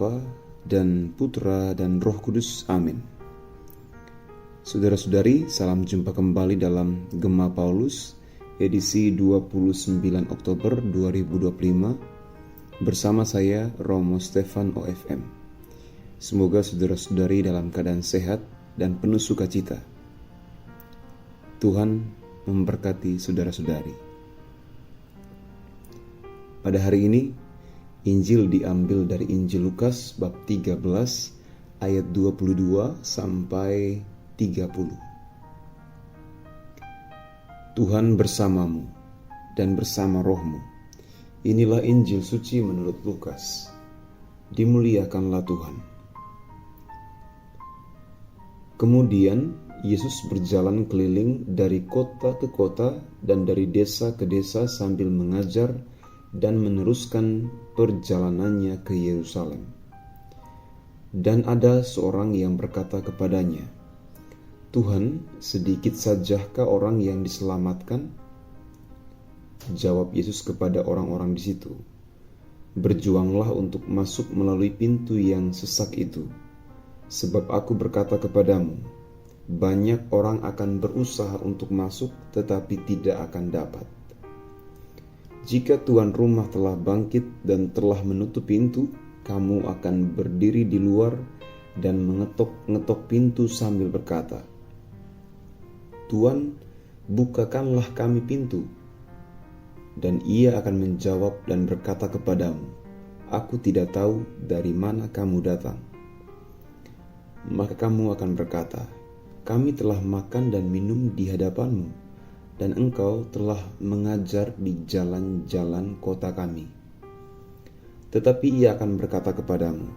Bapa dan Putra dan Roh Kudus. Amin. Saudara-saudari, salam jumpa kembali dalam Gema Paulus edisi 29 Oktober 2025 bersama saya Romo Stefan OFM. Semoga saudara-saudari dalam keadaan sehat dan penuh sukacita. Tuhan memberkati saudara-saudari. Pada hari ini Injil diambil dari Injil Lukas bab 13 ayat 22 sampai 30. Tuhan bersamamu dan bersama rohmu. Inilah Injil suci menurut Lukas. Dimuliakanlah Tuhan. Kemudian Yesus berjalan keliling dari kota ke kota dan dari desa ke desa sambil mengajar dan meneruskan perjalanannya ke Yerusalem. Dan ada seorang yang berkata kepadanya, "Tuhan, sedikit sajakah orang yang diselamatkan?" Jawab Yesus kepada orang-orang di situ, "Berjuanglah untuk masuk melalui pintu yang sesak itu, sebab aku berkata kepadamu, banyak orang akan berusaha untuk masuk tetapi tidak akan dapat. Jika tuan rumah telah bangkit dan telah menutup pintu, kamu akan berdiri di luar dan mengetok-ngetok pintu sambil berkata, 'Tuan, bukakanlah kami pintu.' Dan ia akan menjawab dan berkata kepadamu, 'Aku tidak tahu dari mana kamu datang.' Maka kamu akan berkata, 'Kami telah makan dan minum di hadapanmu, dan engkau telah mengajar di jalan-jalan kota kami.' Tetapi ia akan berkata kepadamu,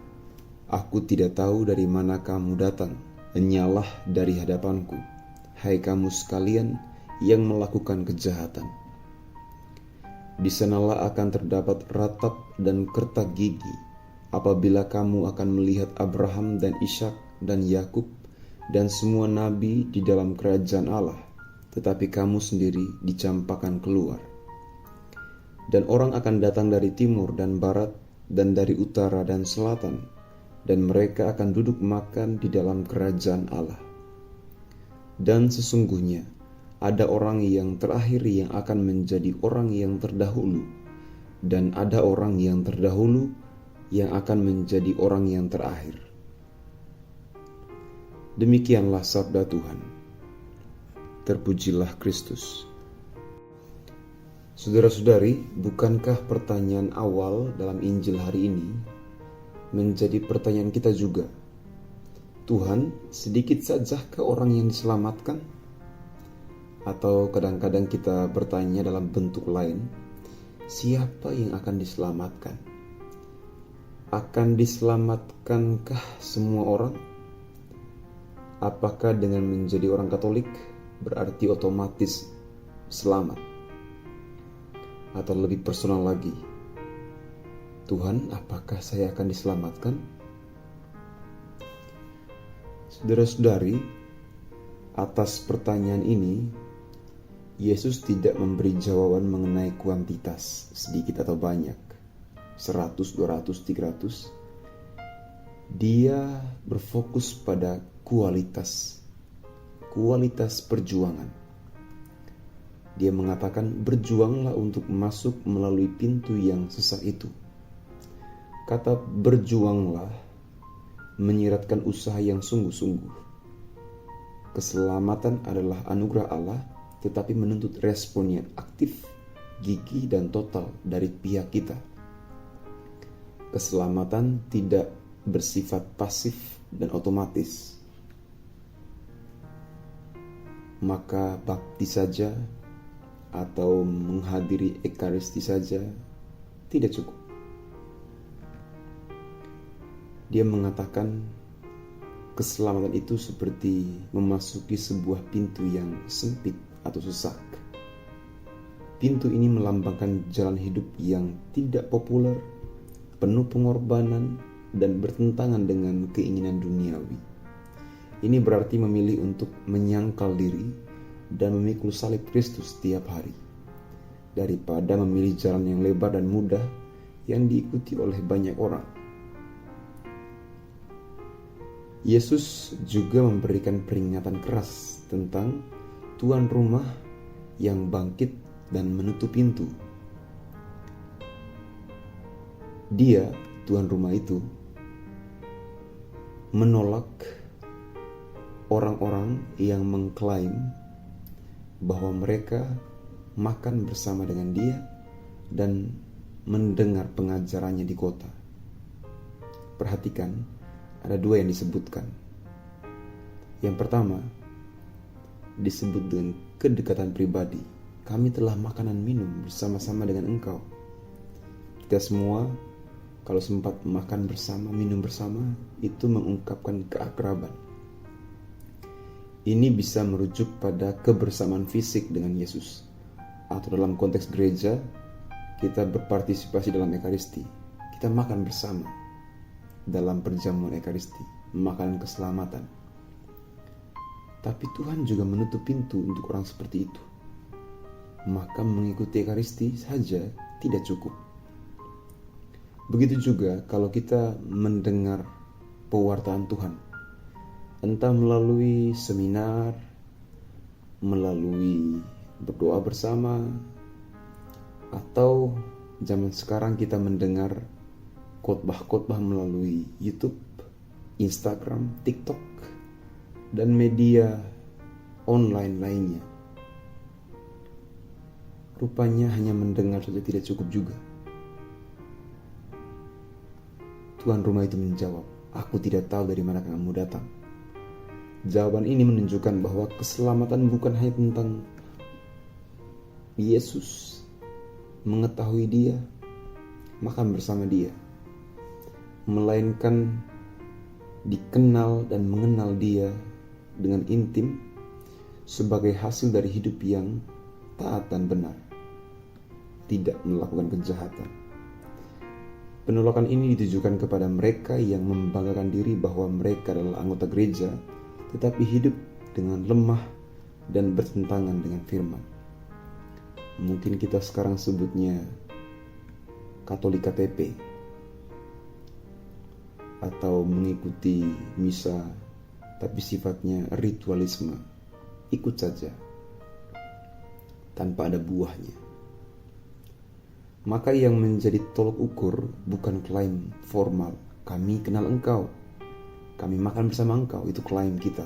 'Aku tidak tahu dari mana kamu datang, enyalah dari hadapanku, hai kamu sekalian yang melakukan kejahatan.' Di sanalah akan terdapat ratap dan kertak gigi, apabila kamu akan melihat Abraham dan Ishak dan Yakub dan semua nabi di dalam kerajaan Allah, tetapi kamu sendiri dicampakkan keluar. Dan orang akan datang dari timur dan barat dan dari utara dan selatan, dan mereka akan duduk makan di dalam kerajaan Allah. Dan sesungguhnya ada orang yang terakhir yang akan menjadi orang yang terdahulu, dan ada orang yang terdahulu yang akan menjadi orang yang terakhir." Demikianlah sabda Tuhan. Terpujilah Kristus. Saudara-saudari, bukankah pertanyaan awal dalam Injil hari ini menjadi pertanyaan kita juga? Tuhan, sedikit sajakah orang yang diselamatkan? Atau kadang-kadang kita bertanya dalam bentuk lain, siapa yang akan diselamatkan? Akan diselamatkankah semua orang? Apakah dengan menjadi orang Katolik berarti otomatis selamat? Atau lebih personal lagi, Tuhan, apakah saya akan diselamatkan? Saudara-saudari, atas pertanyaan ini Yesus tidak memberi jawaban mengenai kuantitas, sedikit atau banyak, 100, 200, 300. Dia berfokus pada kualitas perjuangan. Dia mengatakan, berjuanglah untuk masuk melalui pintu yang sesak itu. Kata berjuanglah menyiratkan usaha yang sungguh-sungguh. Keselamatan adalah anugerah Allah, tetapi menuntut respon yang aktif, gigih, dan total dari pihak kita. Keselamatan tidak bersifat pasif dan otomatis. Maka bakti saja atau menghadiri ekaristi saja tidak cukup. Dia mengatakan keselamatan itu seperti memasuki sebuah pintu yang sempit atau sesak. Pintu ini melambangkan jalan hidup yang tidak populer, penuh pengorbanan, dan bertentangan dengan keinginan duniawi. Ini berarti memilih untuk menyangkal diri dan memikul salib Kristus setiap hari, daripada memilih jalan yang lebar dan mudah yang diikuti oleh banyak orang. Yesus juga memberikan peringatan keras tentang tuan rumah yang bangkit dan menutup pintu. Dia, tuan rumah itu, menolak orang-orang yang mengklaim bahwa mereka makan bersama dengan dia dan mendengar pengajarannya di kota. Perhatikan, ada dua yang disebutkan. Yang pertama, disebut dengan kedekatan pribadi. Kami telah makanan minum bersama-sama dengan engkau. Kita semua kalau sempat makan bersama, minum bersama, itu mengungkapkan keakraban. Ini bisa merujuk pada kebersamaan fisik dengan Yesus. Atau dalam konteks gereja, kita berpartisipasi dalam Ekaristi. Kita makan bersama dalam perjamuan Ekaristi, makanan keselamatan. Tapi Tuhan juga menutup pintu untuk orang seperti itu. Maka mengikuti Ekaristi saja tidak cukup. Begitu juga kalau kita mendengar pewartaan Tuhan, entah melalui seminar, melalui berdoa bersama, atau zaman sekarang kita mendengar khotbah-khotbah melalui YouTube, Instagram, TikTok, dan media online lainnya. Rupanya hanya mendengar saja tidak cukup juga. Tuan rumah itu menjawab, "Aku tidak tahu dari mana kamu datang." Jawaban ini menunjukkan bahwa keselamatan bukan hanya tentang Yesus, mengetahui dia, makan bersama dia, melainkan dikenal dan mengenal dia dengan intim sebagai hasil dari hidup yang taat dan benar, tidak melakukan kejahatan. Penolakan ini ditujukan kepada mereka yang membanggakan diri bahwa mereka adalah anggota gereja, tetapi hidup dengan lemah dan bertentangan dengan firman. Mungkin kita sekarang sebutnya Katolik KTP, atau mengikuti misa tapi sifatnya ritualisme, ikut saja tanpa ada buahnya. Maka yang menjadi tolok ukur bukan klaim formal, "Kami kenal engkau, kami makan bersama engkau," itu klaim kita,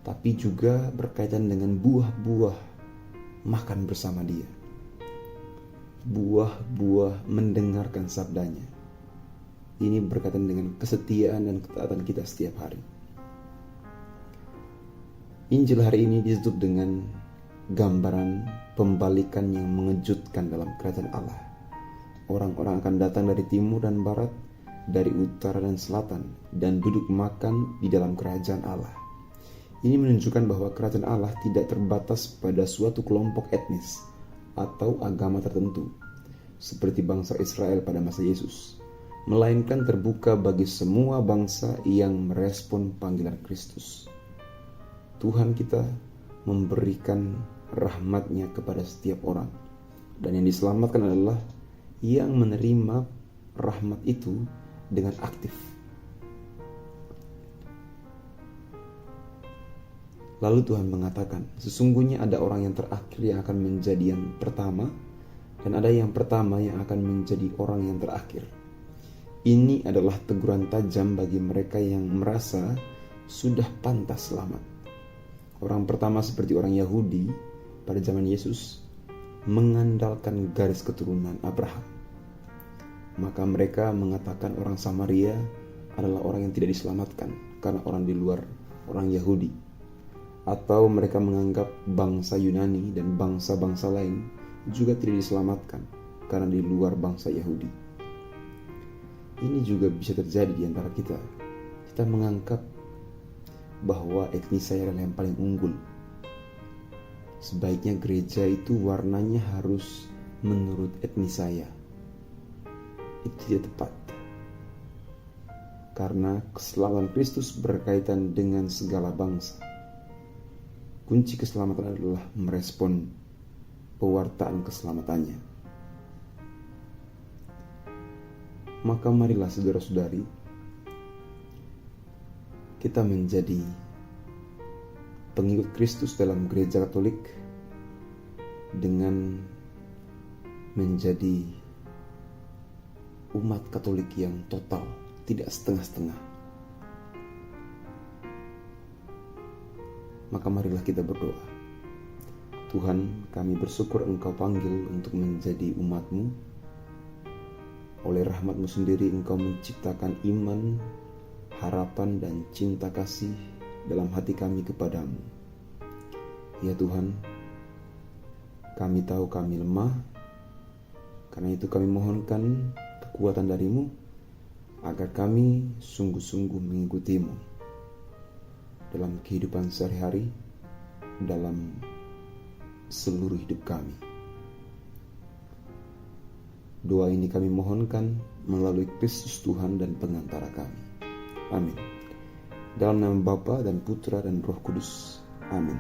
tapi juga berkaitan dengan buah-buah makan bersama dia, buah-buah mendengarkan sabdanya. Ini berkaitan dengan kesetiaan dan ketaatan kita setiap hari. Injil hari ini ditutup dengan gambaran pembalikan yang mengejutkan dalam kerajaan Allah. Orang-orang akan datang dari timur dan barat, dari utara dan selatan, dan duduk makan di dalam kerajaan Allah. Ini menunjukkan bahwa kerajaan Allah tidak terbatas pada suatu kelompok etnis atau agama tertentu, seperti bangsa Israel pada masa Yesus, melainkan terbuka bagi semua bangsa yang merespon panggilan Kristus. Tuhan kita memberikan rahmat-Nya kepada setiap orang, dan yang diselamatkan adalah yang menerima rahmat itu dengan aktif. Lalu Tuhan mengatakan, sesungguhnya ada orang yang terakhir yang akan menjadi yang pertama, dan ada yang pertama yang akan menjadi orang yang terakhir. Ini adalah teguran tajam bagi mereka yang merasa sudah pantas selamat. Orang pertama seperti orang Yahudi pada zaman Yesus mengandalkan garis keturunan Abraham. Maka mereka mengatakan orang Samaria adalah orang yang tidak diselamatkan karena orang di luar orang Yahudi. Atau mereka menganggap bangsa Yunani dan bangsa-bangsa lain juga tidak diselamatkan karena di luar bangsa Yahudi. Ini juga bisa terjadi di antara kita. Kita menganggap bahwa etnis saya adalah yang paling unggul. Sebaiknya gereja itu warnanya harus menurut etnis saya. Itu tidak tepat. Karena keselamatan Kristus berkaitan dengan segala bangsa. Kunci keselamatan adalah merespon pewartaan keselamatannya. Maka marilah saudara-saudari, kita menjadi pengikut Kristus dalam gereja Katolik dengan menjadi umat Katolik yang total, tidak setengah-setengah. Maka marilah kita berdoa. Tuhan, kami bersyukur Engkau panggil untuk menjadi umat-Mu. Oleh rahmat-Mu sendiri Engkau menciptakan iman, harapan, dan cinta kasih dalam hati kami kepadamu. Ya Tuhan, kami tahu kami lemah, karena itu kami mohonkan kekuatan dari-Mu agar kami sungguh-sungguh mengikuti-Mu dalam kehidupan sehari-hari, dalam seluruh hidup kami. Doa ini kami mohonkan melalui Kristus Tuhan dan pengantara kami. Amin. Dalam nama Bapa dan Putra dan Roh Kudus. Amin.